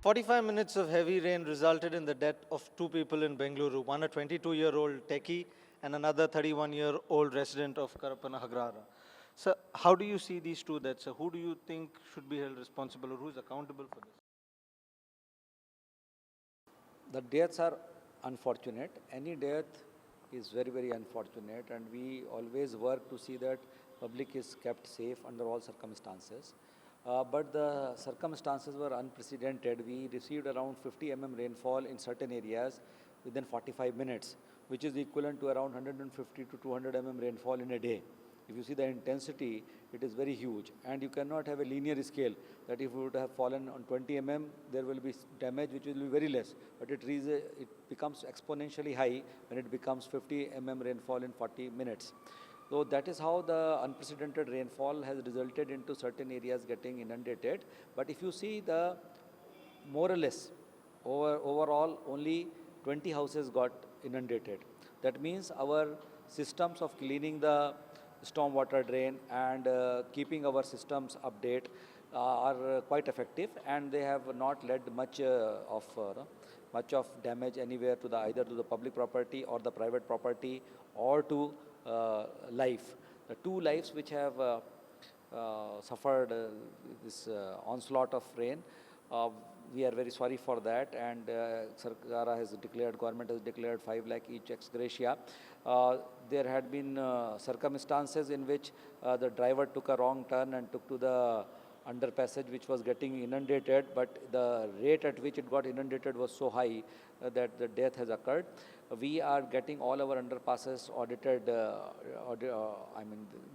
45 minutes of heavy rain resulted in the death of two people in Bengaluru, one a 22-year-old techie and another 31-year-old resident of Nagarara. So how do you see these two deaths? So who do you think should be held responsible or who is accountable for this? The deaths are unfortunate. Any death is very, very unfortunate, and we always work to see that public is kept safe under all circumstances. But the circumstances were unprecedented. We received around 50 mm rainfall in certain areas within 45 minutes, which is equivalent to around 150 to 200 mm rainfall in a day. If you see the intensity, it is very huge, and you cannot have a linear scale that if it would have fallen on 20 mm, there will be damage which will be very less, but it becomes exponentially high when it becomes 50 mm rainfall in 40 minutes. So that is how the unprecedented rainfall has resulted into certain areas getting inundated. But if you see the more or less overall only 20 houses got inundated. That means our systems of cleaning the stormwater drain and keeping our systems update are quite effective, and they have not led much of damage anywhere to either to the public property or the private property or to life. The two lives which have suffered this onslaught of rain, we are very sorry for that, and government has declared 5 lakh each ex gratia. There had been circumstances in which the driver took a wrong turn and took to the underpassage which was getting inundated, but the rate at which it got inundated was so high that the death has occurred. We are getting all our underpasses audited,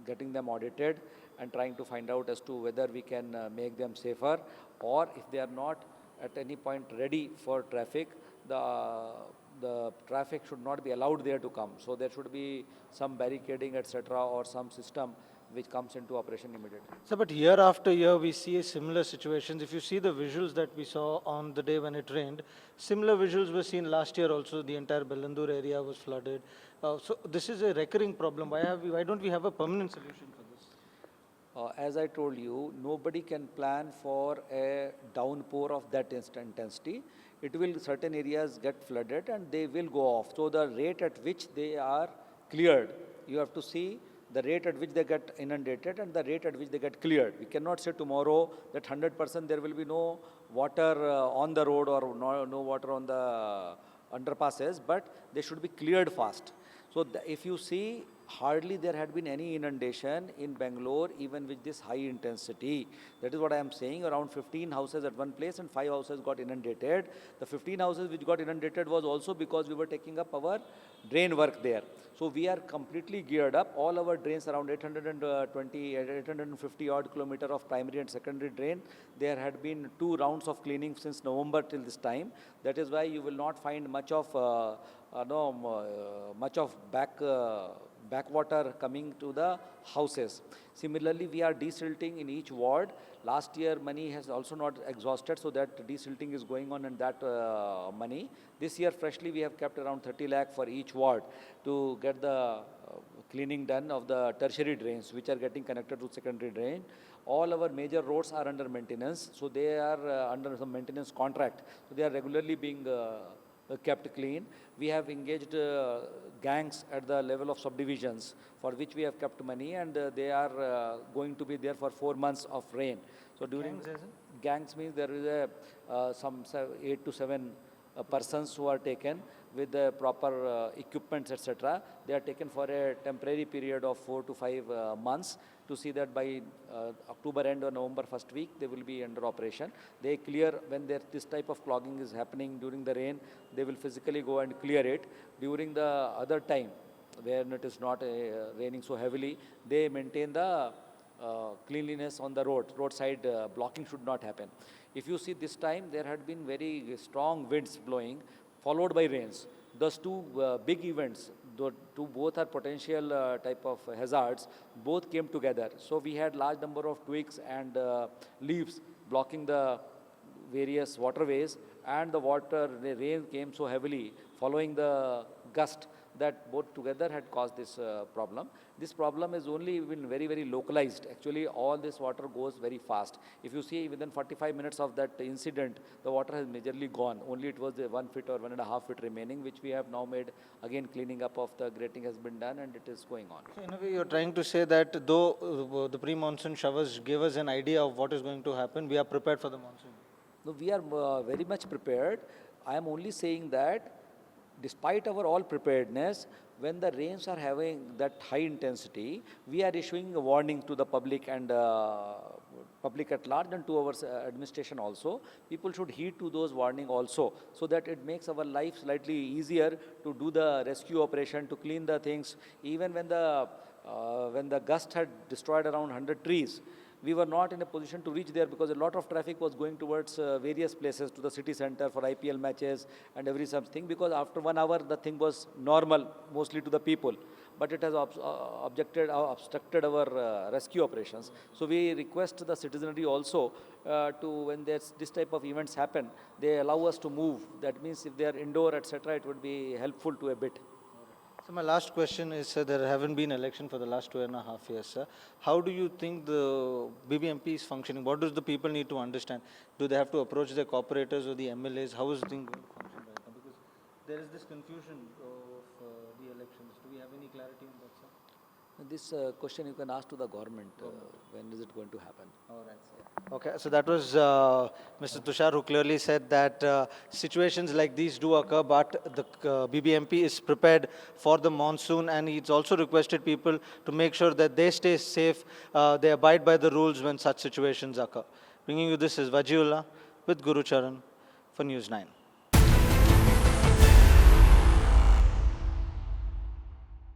getting them audited and trying to find out as to whether we can make them safer, or if they are not at any point ready for traffic, the traffic should not be allowed there to come. So there should be some barricading, etc., or some system which comes into operation immediately. So, but year after year we see similar situations. If you see the visuals that we saw on the day when it rained, similar visuals were seen last year also. The entire Bellandur area was flooded. So this is a recurring problem. Why don't we have a permanent solution for this? As I told you, nobody can plan for a downpour of that intensity. It will, certain areas get flooded and they will go off. So the rate at which they are cleared, you have to see the rate at which they get inundated and the rate at which they get cleared. We cannot say tomorrow that 100% there will be no water on the road or no water on the underpasses, but they should be cleared fast. So if you see, hardly there had been any inundation in Bangalore, even with this high intensity. That is what I am saying. Around 15 houses at one place and 5 houses got inundated. The 15 houses which got inundated was also because we were taking up our drain work there. So we are completely geared up. All our drains, around 850 odd kilometer of primary and secondary drain. There had been 2 rounds of cleaning since November till this time. That is why you will not find much of backwater coming to the houses. Similarly, we are desilting in each ward. Last year, money has also not exhausted, so that desilting is going on in that money. This year, freshly, we have kept around 30 lakh for each ward to get the cleaning done of the tertiary drains, which are getting connected to secondary drain. All our major roads are under maintenance, so they are under some maintenance contract. So they are regularly being kept clean. We have engaged gangs at the level of subdivisions for which we have kept money, and they are going to be there for 4 months of rain. So during gangs means there is some 8 to 7 persons who are taken with the proper equipments, etc. They are taken for a temporary period of 4 to 5 months to see that by October end or November first week they will be under operation. They clear when this type of clogging is happening during the rain. They will physically go and clear it. During the other time when it is not raining so heavily, they maintain the cleanliness on the roadside. Blocking should not happen. If you see this time, there had been very strong winds blowing, followed by rains. Those two big events, both are potential type of hazards, both came together. So we had large number of twigs and leaves blocking the various waterways, and the rain came so heavily following the gust that both together had caused this problem. This problem is only been very, very localized. Actually, all this water goes very fast. If you see within 45 minutes of that incident, the water has majorly gone. Only it was 1 feet or 1.5 feet remaining, which we have now made, again cleaning up of the grating has been done and it is going on. So in a way, you're trying to say that though the pre-monsoon showers gave us an idea of what is going to happen, we are prepared for the monsoon. No, we are very much prepared. I am only saying that despite our all preparedness, when the rains are having that high intensity, we are issuing a warning to the public and public at large and to our administration also. People should heed to those warning also, so that it makes our life slightly easier to do the rescue operation, to clean the things. Even when the gust had destroyed around 100 trees, we were not in a position to reach there because a lot of traffic was going towards various places to the city center for IPL matches and every something, because after 1 hour the thing was normal mostly to the people, but it has obstructed our rescue operations. So we request the citizenry also when this type of events happen, they allow us to move. That means if they are indoor, etc., it would be helpful to a bit. So my last question is, sir, there haven't been election for the last 2.5 years, sir. How do you think the BBMP is functioning? What does the people need to understand? Do they have to approach their corporators or the MLAs? How is the thing going to function right now? Because there is this confusion of the elections. Do we have any clarity on that, sir? This question you can ask to the government. When is it going to happen? All right, sir. Okay, so that was Mr. Tushar, who clearly said that situations like these do occur, but the BBMP is prepared for the monsoon, and he's also requested people to make sure that they stay safe, they abide by the rules when such situations occur. Bringing you this is Wajihulla with Guru Charan for News 9.